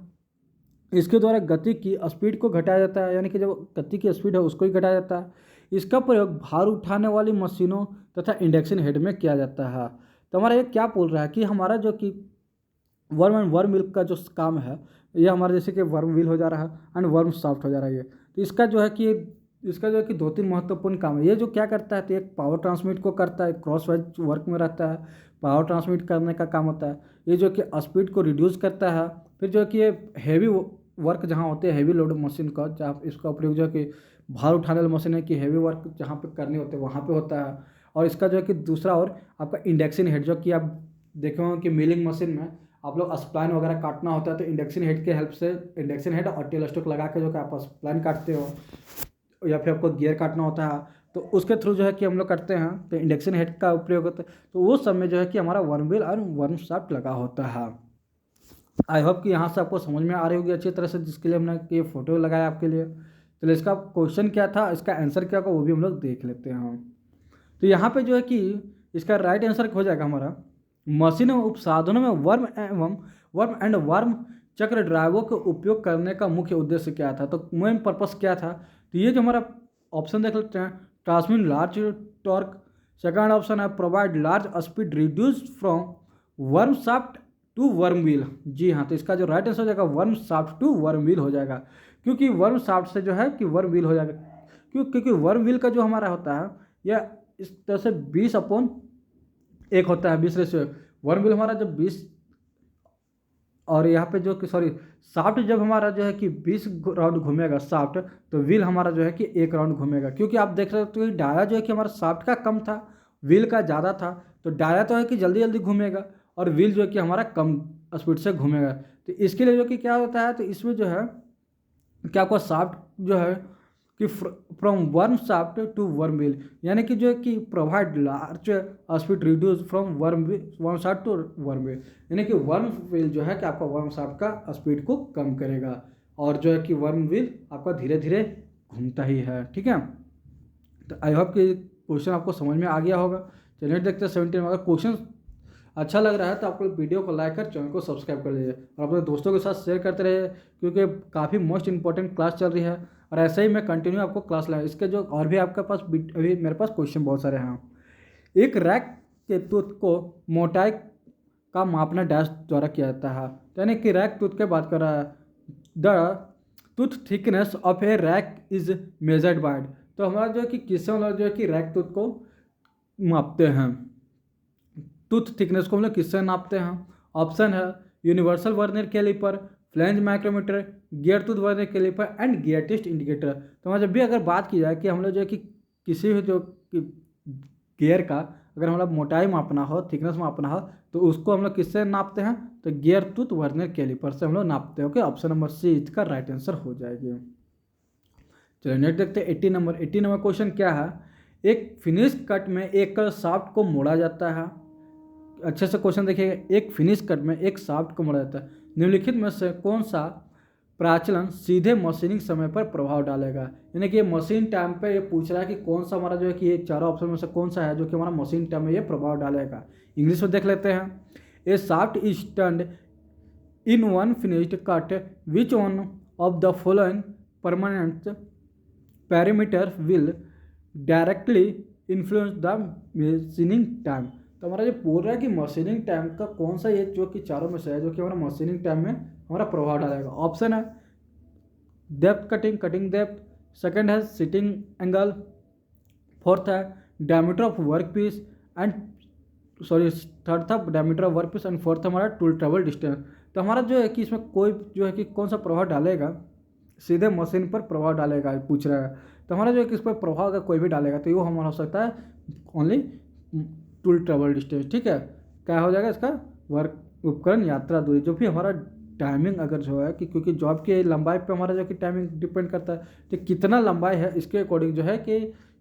इसके द्वारा गति की स्पीड को घटाया जाता है, यानी कि जो गति की स्पीड है उसको ही घटाया जाता है। इसका प्रयोग भार उठाने वाली मशीनों तथा इंडक्शन हेड में किया जाता है। तो हमारा ये क्या बोल रहा है कि हमारा जो कि वर्म एंड वर्म व्हील का जो काम है, ये हमारा जैसे कि वर्म व्हील हो जा रहा है एंड वर्म शाफ्ट हो जा रहा है ये। तो इसका जो है कि इसका जो है कि 2-3 महत्वपूर्ण काम है। ये जो क्या करता है, तो एक पावर ट्रांसमिट को करता है, क्रॉस वाइज वर्क में रहता है, पावर ट्रांसमिट करने का काम होता है। ये जो कि स्पीड को रिड्यूस करता है। फिर जो है कि ये हैवी वर्क जहाँ होते हैं, हैवी लोड मशीन का, जहाँ इसका उपयोग जो है कि भार उठाने वाली मशीन है कि हैवी वर्क जहाँ पे करने होते हैं वहाँ पे होता है। और इसका जो है कि दूसरा और आपका इंडक्शन हेड, जो कि आप देखे होंगे कि मिलिंग मशीन में आप लोग स्प्लाइन वगैरह काटना होता है तो इंडक्शन हेड के हेल्प से, इंडक्शन हेड और टेल स्टॉक लगा के जो कि आप स्प्लाइन काटते हो, या फिर आपको गियर काटना होता है तो उसके थ्रू जो है कि हम लोग करते हैं, तो इंडक्शन हेड का उपयोग होता है। तो वो सब में जो है कि हमारा वर्म व्हील और वर्म शाफ्ट लगा होता है। आई होप कि यहाँ से आपको समझ में आ रही होगी अच्छी तरह से, जिसके लिए हमने ये फोटो लगाया आपके लिए। चलिए इसका क्वेश्चन क्या था, इसका आंसर क्या होगा वो भी हम लोग देख लेते हैं। तो यहाँ पे जो है कि इसका राइट आंसर हो जाएगा हमारा, मशीन एवं उपसाधनों में वर्म एंड वर्म चक्र ड्राइवों का उपयोग करने का मुख्य उद्देश्य क्या था? तो मेन पर्पस क्या था? तो ये जो हमारा ऑप्शन देख लेते हैं, transmit large torque. Second option है provide large speed reduce from worm shaft to worm wheel. जी हाँ, तो इसका जो राइट आंसर हो जाएगा worm shaft to worm wheel हो जाएगा, क्योंकि वर्म शाफ्ट से जो है कि वर्म व्हील हो जाएगा। क्योंकि वर्म व्हील का जो हमारा होता है यह इस तरह से 20/1 होता है, 20:1। वर्म व्हील हमारा जब 20 और यहाँ पे जो कि सॉरी शाफ्ट जब हमारा जो है कि 20 राउंड घूमेगा शाफ्ट, तो व्हील हमारा जो है कि 1 राउंड घूमेगा। क्योंकि आप देख रहे हो तो डाया जो है कि हमारा शाफ्ट का कम था, व्हील का ज़्यादा था, तो डाया तो है कि जल्दी जल्दी घूमेगा और व्हील जो है कि हमारा कम स्पीड से घूमेगा। तो इसके लिए जो कि क्या होता है, तो इसमें जो है क्या आपका शाफ्ट जो है कि from worm shaft to worm wheel, यानी कि जो है कि provide large speed reduce from worm shaft to worm wheel, यानी कि वर्म व्हील जो है कि आपका वर्म शाफ्ट का स्पीड को कम करेगा और जो है कि वर्म व्हील आपका धीरे धीरे घूमता ही है। ठीक है, तो आई होप कि क्वेश्चन आपको समझ में आ गया होगा। चलिए देखते हैं 17 में। अगर क्वेश्चन अच्छा लग रहा है तो आप लोग वीडियो को लाइक कर चैनल को सब्सक्राइब कर लीजिए और अपने दोस्तों के साथ शेयर करते रहिए, क्योंकि काफ़ी मोस्ट इंपॉर्टेंट क्लास चल रही है और ऐसे ही मैं कंटिन्यू आपको क्लास लाऊं। इसके जो और भी आपके पास अभी मेरे पास क्वेश्चन बहुत सारे हैं। एक रैक के टूथ को मोटाई का मापना डैश द्वारा किया जाता है, यानी कि रैक टूथ के बात कर रहा है। The tooth thickness of A rack is measured by, तो हमारा जो है कि किससे हम लोग जो है कि रैक टूथ को मापते हैं, टूथ थिकनेस को हम लोग किससे नापते हैं? ऑप्शन है universal vernier caliper, flange micrometer, gear tooth vernier caliper and gear test indicator. तो हमारा जब भी अगर बात की जाए कि हम लोग जो है कि किसी भी जो कि गियर का अगर हम लोग मोटाई मापना हो, थिकनेस मापना हो, तो उसको हम लोग किससे नापते हैं? तो गियर टूथ वर्नियर कैलिपर से हम लोग नापते हैं। ओके, ऑप्शन नंबर सी इसका राइट आंसर हो जाएगी। चलिए नेक्स्ट देखते हैं 18 नंबर। 18 नंबर क्वेश्चन क्या है? एक फिनिश कट में एक शाफ्ट को मोड़ा जाता है। अच्छे से क्वेश्चन देखिएगा, एक फिनिश कट में एक शाफ्ट को मोड़ा जाता है, निम्नलिखित में से कौन सा प्राचलन सीधे मशीनिंग समय पर प्रभाव डालेगा? यानी कि ये मशीन टाइम पे ये पूछ रहा है कि कौन सा हमारा जो है कि ये चारों ऑप्शन में से कौन सा है जो कि हमारा मशीन टाइम में ये प्रभाव डालेगा। इंग्लिश में देख लेते हैं। A shaft is turned in one finished cut which one of the following permanent parameter will directly influence the machining time. तो हमारा जो बोल रहा है कि मशीनिंग टाइम का कौन सा ये जो कि चारों में से है जो कि हमारा मशीनिंग टाइम में हमारा प्रभाव डालेगा। ऑप्शन है depth cutting, cutting depth, second है सिटिंग एंगल, फोर्थ है diameter of work piece and third था diameter of work piece and fourth हमारा टूल ट्रेवल डिस्टेंस। तो हमारा जो है कि इसमें कोई जो है कि कौन सा प्रभाव डालेगा, सीधे मशीन पर प्रभाव डालेगा पूछ रहा है। तो हमारा जो है कि इस पर प्रभाव अगर कोई भी डालेगा तो वो हमारा हो सकता है ओनली टूल ट्रेवल डिस्टेंस। ठीक है, क्या हो जाएगा इसका? वर्क उपकरण यात्रा दूरी, जो भी हमारा टाइमिंग अगर जो है कि क्योंकि जॉब की लंबाई पे हमारा जो कि टाइमिंग डिपेंड करता है, तो कितना लंबाई है इसके अकॉर्डिंग जो है कि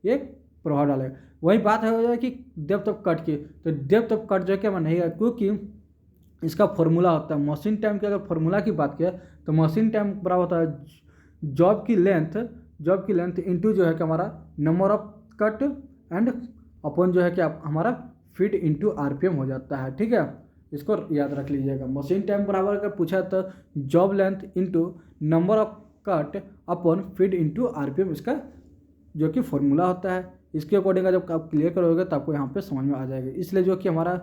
ये प्रभाव डालेगा। वही बात है हो जाए कि डेप्थ ऑफ कट की, तो डेप्थ ऑफ कट जो है कि हमें नहीं है, क्योंकि इसका फॉर्मूला होता है मशीन टाइम की। अगर फॉर्मूला की बात किया तो मशीन टाइम बराबर होता है जॉब की लेंथ इंटू जो है कि हमारा नंबर ऑफ कट एंड अपन जो है कि हमारा फीट इंटू आरपीएम हो जाता है। ठीक है, इसको याद रख लीजिएगा। मशीन टाइम बराबर अगर पूछा तो job length into number of cut upon feet into RPM इसका जो कि फॉर्मूला होता है। इसके अकॉर्डिंग जब आप क्लियर करोगे तो आपको यहाँ पे समझ में आ जाएगा। इसलिए जो कि हमारा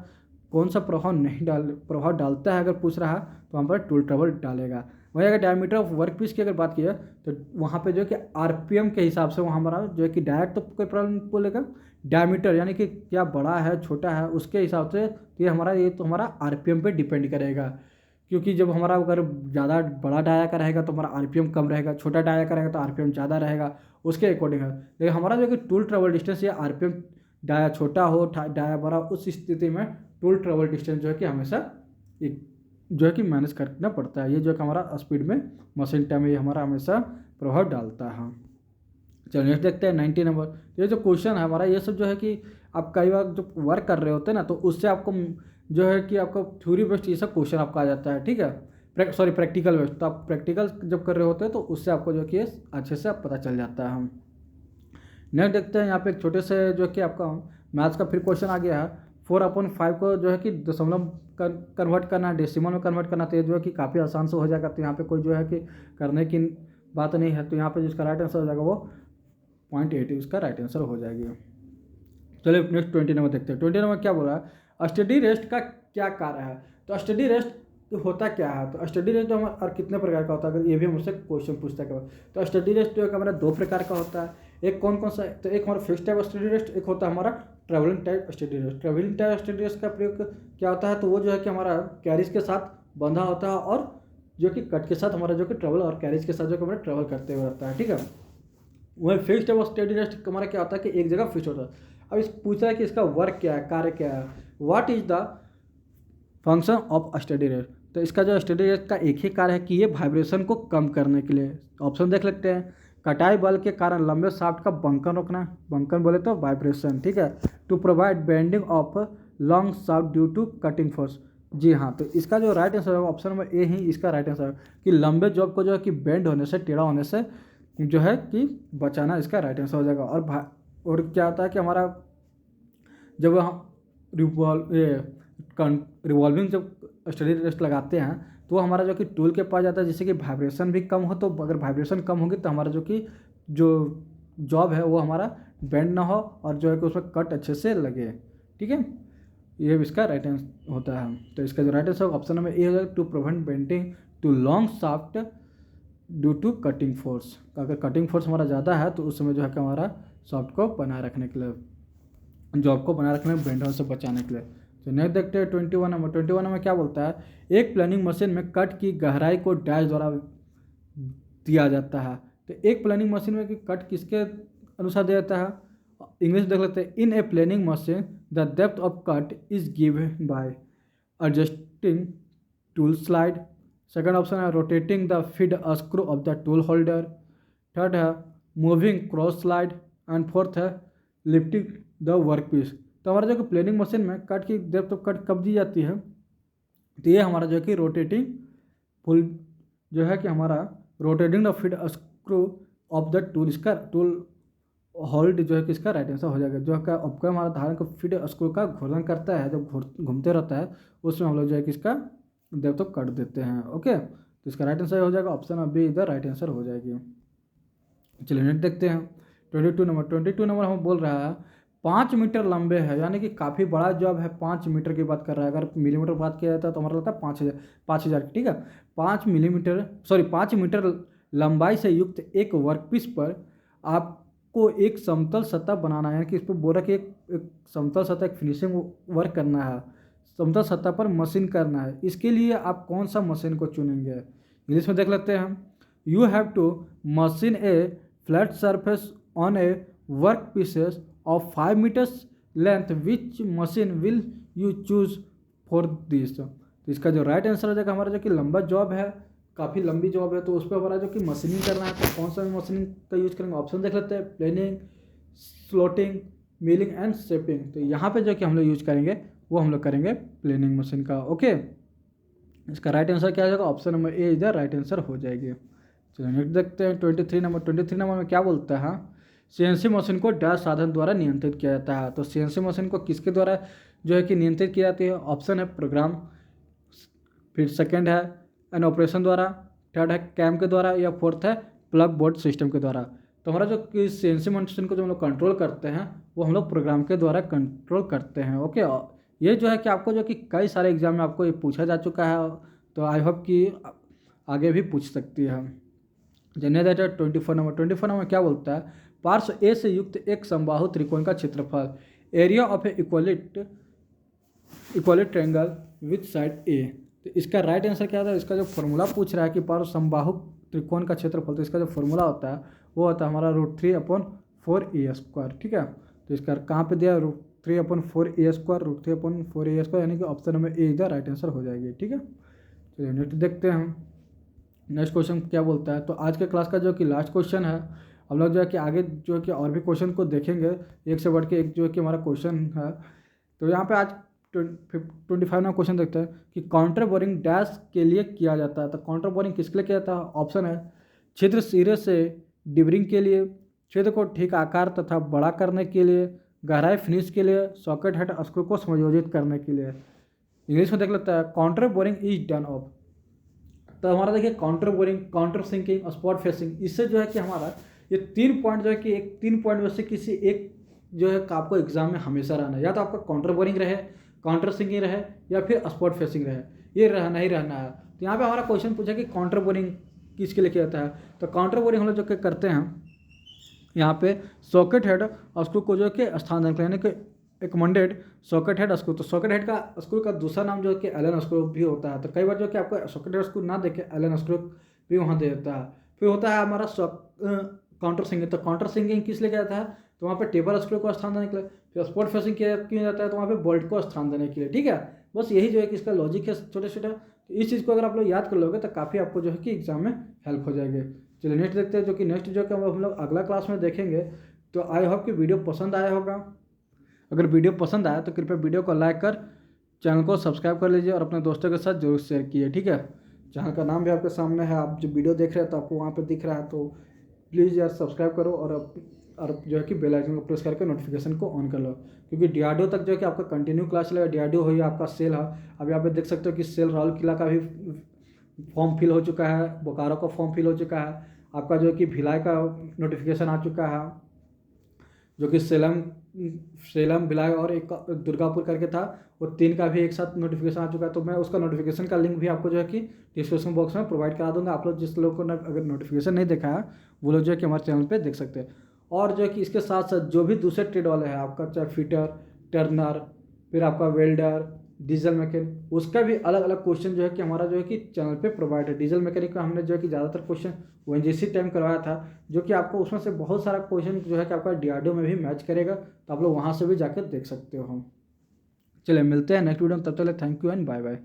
कौन सा प्रभाव डालता है अगर पूछ रहा है तो वहाँ पर टूल ट्रेवल डालेगा। वहीं अगर डायमीटर ऑफ वर्क पीस की अगर बात की है तो वहाँ पे जो है कि आरपीएम के हिसाब से वहाँ हमारा जो है कि डायरेक्ट तो कोई प्रॉब्लम बोलेगा, डायमीटर यानी कि क्या बड़ा है छोटा है उसके हिसाब से तो ये तो हमारा आरपीएम पे डिपेंड करेगा। क्योंकि जब हमारा अगर ज़्यादा बड़ा डाया का रहेगा तो हमारा आरपीएम कम रहेगा, छोटा डाया का रहेगा तो आरपीएम ज़्यादा रहेगा, उसके अकॉर्डिंग है। लेकिन हमारा जो कि टूल ट्रेवल डिस्टेंस या आरपीएम डाया छोटा हो डाया बड़ा, उस स्थिति में टूल ट्रेवल डिस्टेंस जो है कि हमेशा एक जो है कि मैनेज करना पड़ता है। ये जो है कि हमारा स्पीड में मशीन टाइम में ये हमारा हमेशा प्रभाव डालता है। चलिए नेक्स्ट देखते हैं 90 नंबर। ये जो क्वेश्चन है हमारा ये सब जो है कि आप कई बार जो वर्क कर रहे होते हैं ना तो उससे आपको जो है कि आपको थ्योरी बेस्ड ये सब क्वेश्चन आपका आ जाता है। ठीक है, प्रैक्टिकल बेस्ड, तो आप प्रैक्टिकल जब कर रहे होते हैं तो उससे आपको जो कि अच्छे से पता चल जाता है। हम नेक्स्ट देखते हैं यहाँ पे एक छोटे से जो कि आपका मैथ्स का फिर क्वेश्चन आ गया है। 4/5 को जो है कि दशमलव कन्वर्ट करना, डेसिमल में कन्वर्ट करना, तो ये जो है कि काफ़ी आसान से हो जाएगा। तो यहाँ पे कोई जो है कि करने की बात नहीं है। तो यहाँ पे जिसका राइट आंसर हो जाएगा वो 0.8 इसका राइट आंसर हो जाएगी। चलिए नेक्स्ट 20 नंबर देखते हैं। 20 नंबर क्या बोल रहा है, स्टडी रेस्ट का क्या कार्य है। तो स्टडी रेस्ट होता क्या है, तो स्टडी रेस्ट जो हमारा और कितने प्रकार का होता है, अगर ये भी हमसे क्वेश्चन पूछता है। तो स्टडी रेस्ट जो है हमारा 2 प्रकार का होता है। एक कौन कौन सा, तो एक हमारा फिक्स टाइप स्टडी रेस्ट, एक होता है हमारा travelling type study rest. Travelling type study rest का प्रयोग क्या होता है, तो वो जो है कि हमारा कैरिज के साथ बंधा होता है और जो कि कट के साथ हमारा जो कि ट्रेवल और कैरिज के साथ जो कि हमारा ट्रेवल करते हुए रहता है। ठीक है, वही फिक्स टाइप स्टडी रेस्ट हमारा क्या होता है कि एक जगह फिक्स होता है। अब इस पूछ रहा है कि इसका वर्क क्या है, कार्य क्या है, what is the function of study rest. तो इसका जो स्टडी रेस्ट का एक ही कार्य है कि ये वाइब्रेशन को कम करने के लिए। ऑप्शन देख लेते हैं, कटाई बल के कारण लंबे शाफ्ट का बंकन रोकना, बंकन बोले तो वाइब्रेशन। ठीक है, to provide bending of long shaft due to cutting force. जी हाँ, तो इसका जो राइट आंसर होगा ऑप्शन नंबर ए ही इसका राइट आंसर है कि लंबे जॉब को जो है कि बेंड होने से, टेढ़ा होने से जो है कि बचाना, इसका राइट आंसर हो जाएगा। और क्या होता है कि हमारा जब हम रिवॉल्विंग जब स्टडी रेस्ट लगाते हैं तो वो हमारा जो कि टूल के पास जाता है, जिससे कि वाइब्रेशन भी कम हो। तो अगर वाइब्रेशन कम होगी तो हमारा जो कि जो जॉब है वो हमारा बेंड ना हो और जो है कि उसमें कट अच्छे से लगे। ठीक है, ये इसका राइट आंसर होता है। तो इसका जो right answer option number A हो जाएगा, to prevent bending to long shaft due to cutting force. अगर कटिंग फोर्स हमारा ज़्यादा है तो उस समय जो है कि हमारा शाफ्ट को बनाए रखने के लिए, जॉब को बनाए रखने में, बेंड होने से बचाने के लिए। तो नेक्स्ट देखते हैं 21 नंबर। 21 नंबर क्या बोलता है, एक प्लानिंग मशीन में कट की गहराई को डैश द्वारा दिया जाता है। तो एक प्लानिंग मशीन में कि कट किसके अनुसार दिया जाता है, इंग्लिश देख लेते हैं। In a planing machine the depth of cut is given by adjusting tool slide. Second option है rotating the feed screw of the tool holder. Third है moving cross slide. And fourth है lifting the work piece. तो हमारा जो कि planing machine में cut की depth of cut कब दी जाती है, तो ये हमारा जो कि रोटेटिंग फुल जो है कि हमारा rotating the feed screw of the tool, इसका टूल होल्ड जो है कि इसका राइट आंसर हो जाएगा। जो है उपकरण हमारा धारण को फीड स्क्रू का घूर्णन करता है, जब घूमते रहता है उसमें हम लोग जो है कि इसका डेप्थ ऑफ कट देते हैं। ओके, तो इसका राइट आंसर हो जाएगा ऑप्शन नंबर बी इधर राइट आंसर हो जाएगी। चलिए नेक्स्ट देखते हैं 22 नंबर। 22 नंबर हम बोल रहा है 5 मीटर लंबे है, यानी कि काफ़ी बड़ा जॉब है। 5 मीटर की बात कर रहा है, अगर मिलीमीटर बात किया जाता है तो हमारा लगता है 5,000 की। ठीक है, 5 मीटर लंबाई से युक्त एक वर्कपीस पर आपको एक समतल सतह बनाना है, यानी कि इस पर बोल रहा है कि एक समतल सतह, एक फिनिशिंग वर्क करना है, समतल सतह पर मशीन करना है। इसके लिए आप कौन सा मशीन को चुनेंगे, इंग्लिश में देख लेते हैं। You have to machine a flat surface on a work pieces of 5 meters length, which machine will you choose for this. तो इसका जो राइट आंसर हो जाएगा, हमारा जो कि लंबा जॉब है, काफ़ी लंबी जॉब है, तो उस पर हमारा जो कि मशीनिंग करना है, तो कौन सा मशीनिंग का यूज करेंगे, ऑप्शन देख लेते हैं। Planning, slotting, milling and shaping. तो यहाँ पे जो कि हम लोग यूज करेंगे वो हम लोग करेंगे प्लेनिंग मशीन का। ओके, इसका राइट आंसर क्या हो जाएगा, ऑप्शन नंबर ए इधर राइट आंसर हो जाएगी। चलिए नेक्स्ट देखते हैं 23 नंबर। 23 नंबर में क्या बोलता है, सीएनसी मशीन को डैश साधन द्वारा नियंत्रित किया जाता है। तो सीएनसी मशीन को किसके द्वारा जो है कि नियंत्रित की जाती है, ऑप्शन है प्रोग्राम, फिर सेकंड है एन ऑपरेशन द्वारा, थर्ड है कैम के द्वारा, या फोर्थ है प्लग बोर्ड सिस्टम के द्वारा। तो हमारा जो कि सीएनसी मशीन को जो हम लोग कंट्रोल करते हैं वो हम लोग प्रोग्राम के द्वारा कंट्रोल करते हैं। ओके, ये जो है कि आपको जो कि कई सारे एग्जाम में आपको ये पूछा जा चुका है, तो आई होप कि आगे भी पूछ सकती है। Generate 24 number. 24 नंबर क्या बोलता है, पार्श्व ए से युक्त एक समबाहु त्रिकोण का क्षेत्रफल, area of a equilateral triangle with side A. तो इसका राइट आंसर क्या था, इसका जो फॉर्मूला पूछ रहा है कि पार्श्व समबाहु त्रिकोण का क्षेत्रफल, तो इसका जो फॉर्मूला होता है वो होता है हमारा √3/4a²। ठीक है, तो इसका कहाँ पे दिया, √3/4a², √3/4a², यानी कि ऑप्शन नंबर ए इधर राइट आंसर हो जाएगी। ठीक है, चलिए नेक्स्ट देखते हैं हम। नेक्स्ट क्वेश्चन क्या बोलता है, तो आज के क्लास का जो कि लास्ट क्वेश्चन है, हम लोग जो है कि आगे जो है कि और भी क्वेश्चन को देखेंगे, एक से बढ़ के एक जो है कि हमारा क्वेश्चन है। तो यहाँ पे आज 25 नंबर क्वेश्चन देखते हैं कि काउंटर बोरिंग डैश के लिए किया जाता है। तो काउंटर बोरिंग किसके लिए किया जाता है, ऑप्शन है छिद्र सिरे से डिबरिंग के लिए, छिद्र को ठीक आकार तथा बड़ा करने के लिए, गहराई फिनिश के लिए, सॉकेट हेड स्क्रू को समायोजित करने के लिए। इंग्लिश में देख लेता है, counter boring is done of. तो हमारा देखिए counter boring, counter sinking, spot facing, इससे जो है कि हमारा ये 3 पॉइंट जो है कि 3 पॉइंट में से किसी एक जो है आपको एग्जाम में हमेशा रहना है, या तो आपका काउंटर बोरिंग रहे, काउंटर सिंकिंग रहे, या फिर स्पॉट फेसिंग रहे, ये रहना ही रहना है। तो यहाँ पे हमारा क्वेश्चन पूछा कि काउंटर बोरिंग किसके लिए किया जाता है। तो काउंटर बोरिंग हम लोग जो कि करते हैं यहाँ पे सॉकेट हेड स्क्रू को जो कि स्थान देने के लिए, यानी कि एकमंडेड सॉकेट हेड स्क्रू। तो सॉकेट हेड का स्क्रू का दूसरा नाम जो है कि एलन स्क्रू भी होता है। तो कई बार जो कि आपको सॉकेट हेड स्क्रू ना देखे एलन स्क्रू भी वहाँ दे देता है। फिर होता है हमारा काउंटर सिंकिंग। तो काउंटर सिंकिंग किस लिए किया जाता है, तो वहाँ पे टेबल स्क्रू को स्थान देने के लिए। फिर स्पॉट फेसिंग किया जाता है तो वहाँ पे बोल्ट को स्थान देने के लिए। ठीक है, बस यही जो है कि इसका लॉजिक है छोटे छोटे। तो इस चीज़ को अगर आप लोग याद कर लोगे तो काफ़ी आपको जो है कि एग्जाम में हेल्प हो जाएगी। चलिए नेक्स्ट देखते हैं, जो कि नेक्स्ट जो कि हम लोग अगला क्लास में देखेंगे। तो आई होप कि वीडियो पसंद आया होगा। अगर वीडियो पसंद आया तो कृपया वीडियो को लाइक कर चैनल को सब्सक्राइब कर लीजिए और अपने दोस्तों के साथ जरूर शेयर कीजिए। ठीक है, चैनल का नाम भी आपके सामने है, आप जो वीडियो देख रहे हैं तो आपको वहाँ पे दिख रहा है। तो प्लीज़ यार सब्सक्राइब करो और जो है कि बेल आइकन को प्रेस करके नोटिफिकेशन को ऑन कर लो, क्योंकि डीआरडीओ तक जो है कि आपका कंटिन्यू क्लास चलेगा। डीआरडीओ हो या आपका सेल है, अब यहाँ पे देख सकते हो कि सेल राउरकेला का भी फॉर्म फिल हो चुका है, बोकारो का फॉर्म फिल हो चुका है, आपका जो है कि भिलाई का नोटिफिकेशन आ चुका है, जो कि सेलम भिलाई और एक दुर्गापुर करके था, वो 3 का भी एक साथ नोटिफिकेशन आ चुका है। तो मैं उसका नोटिफिकेशन का लिंक भी आपको जो है कि डिस्क्रिप्शन बॉक्स में प्रोवाइड करा दूंगा। आप लोग जिस लोग को अगर नोटिफिकेशन नहीं देखा है वो लोग जो है कि हमारे चैनल पे देख सकते हैं। और जो है कि इसके साथ साथ जो भी दूसरे ट्रेड वाले हैं, आपका चाहे फिटर, टर्नर, फिर आपका वेल्डर, डीजल मैकेनिक, उसका भी अलग अलग क्वेश्चन जो है कि हमारा जो है कि चैनल पे प्रोवाइड है। डीजल मैकेनिक का हमने जो है कि ज़्यादातर क्वेश्चन ओएनजीसी टाइम करवाया था, जो कि आपको उसमें से बहुत सारा क्वेश्चन जो है कि आपका डीआरडीओ में भी मैच करेगा। तो आप लोग वहाँ से भी जाकर देख सकते हो। हम चलिए मिलते हैं नेक्स्ट वीडियो में, तब तक thank you and bye bye.